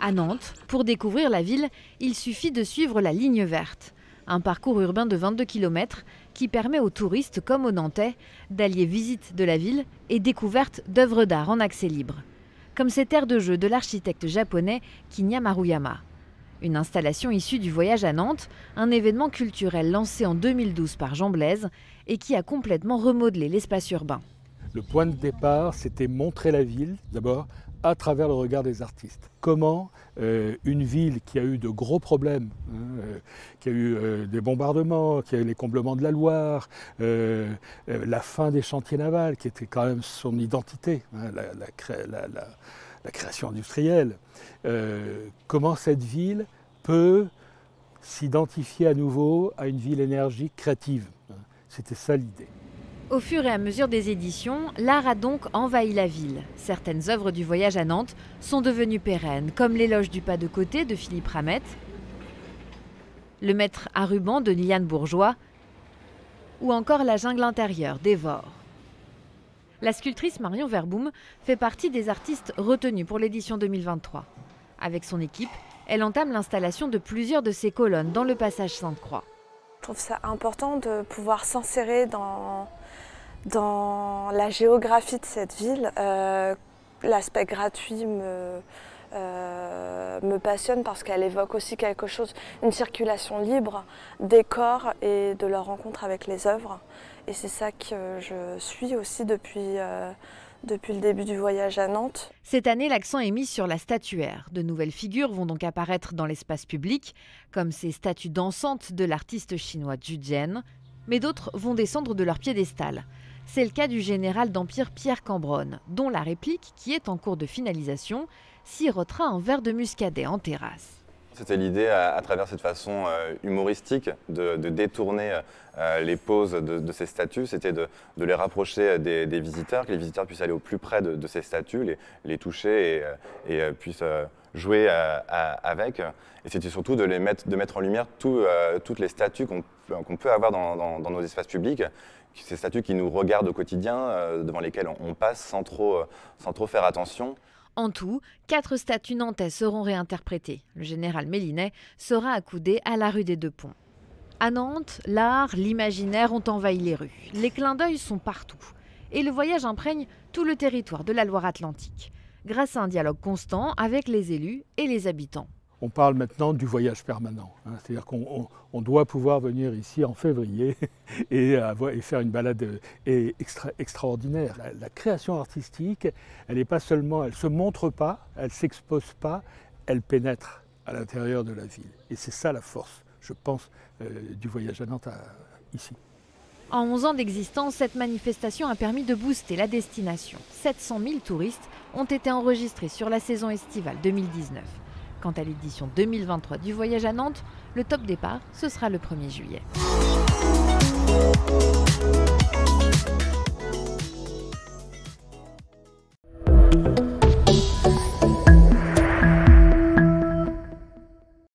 À Nantes, pour découvrir la ville, il suffit de suivre la ligne verte. Un parcours urbain de 22 km qui permet aux touristes comme aux Nantais d'allier visite de la ville et découverte d'œuvres d'art en accès libre. Comme cette aire de jeu de l'architecte japonais Kinya Maruyama. Une installation issue du voyage à Nantes, un événement culturel lancé en 2012 par Jean Blaise et qui a complètement remodelé l'espace urbain. Le point de départ, c'était montrer la ville, d'abord, à travers le regard des artistes. Comment une ville qui a eu de gros problèmes, qui a eu des bombardements, qui a eu les comblements de la Loire, la fin des chantiers navals, qui était quand même son identité, la création industrielle, comment cette ville peut s'identifier à nouveau à une ville énergique, créative. C'était ça l'idée. Au fur et à mesure des éditions, l'art a donc envahi la ville. Certaines œuvres du voyage à Nantes sont devenues pérennes, comme l'éloge du pas de côté de Philippe Ramette, le maître à ruban de Liliane Bourgeois ou encore la jungle intérieure d'Evore. La sculptrice Marion Verboom fait partie des artistes retenus pour l'édition 2023. Avec son équipe, elle entame l'installation de plusieurs de ses colonnes dans le passage Sainte-Croix. Je trouve ça important de pouvoir s'insérer dans la géographie de cette ville. L'aspect gratuit me passionne parce qu'elle évoque aussi quelque chose, une circulation libre des corps et de leur rencontre avec les œuvres. Et c'est ça que je suis aussi depuis le début du voyage à Nantes. Cette année, l'accent est mis sur la statuaire. De nouvelles figures vont donc apparaître dans l'espace public, comme ces statues dansantes de l'artiste chinois Zhu Jian, mais d'autres vont descendre de leur piédestal. C'est le cas du général d'Empire Pierre Cambronne, dont la réplique, qui est en cours de finalisation, sirotera un verre de muscadet en terrasse. C'était l'idée, à travers cette façon humoristique, de détourner les poses de ces statues, c'était de les rapprocher des visiteurs, que les visiteurs puissent aller au plus près de ces statues, les toucher et puissent jouer avec. Et c'était surtout de mettre en lumière toutes les statues qu'on peut avoir dans nos espaces publics, ces statues qui nous regardent au quotidien, devant lesquelles on passe sans trop faire attention. En tout, 4 statues nantais seront réinterprétées. Le général Mélinet sera accoudé à la rue des Deux Ponts. À Nantes, l'art, l'imaginaire ont envahi les rues. Les clins d'œil sont partout. Et le voyage imprègne tout le territoire de la Loire-Atlantique, grâce à un dialogue constant avec les élus et les habitants. On parle maintenant du voyage permanent. C'est-à-dire qu'on doit pouvoir venir ici en février et faire une balade extraordinaire. La création artistique, elle n'est pas seulement, elle ne se montre pas, elle ne s'expose pas, elle pénètre à l'intérieur de la ville. Et c'est ça la force, je pense, du voyage à Nantes ici. En 11 ans d'existence, cette manifestation a permis de booster la destination. 700 000 touristes ont été enregistrés sur la saison estivale 2019. Quant à l'édition 2023 du voyage à Nantes, le top départ, ce sera le 1er juillet.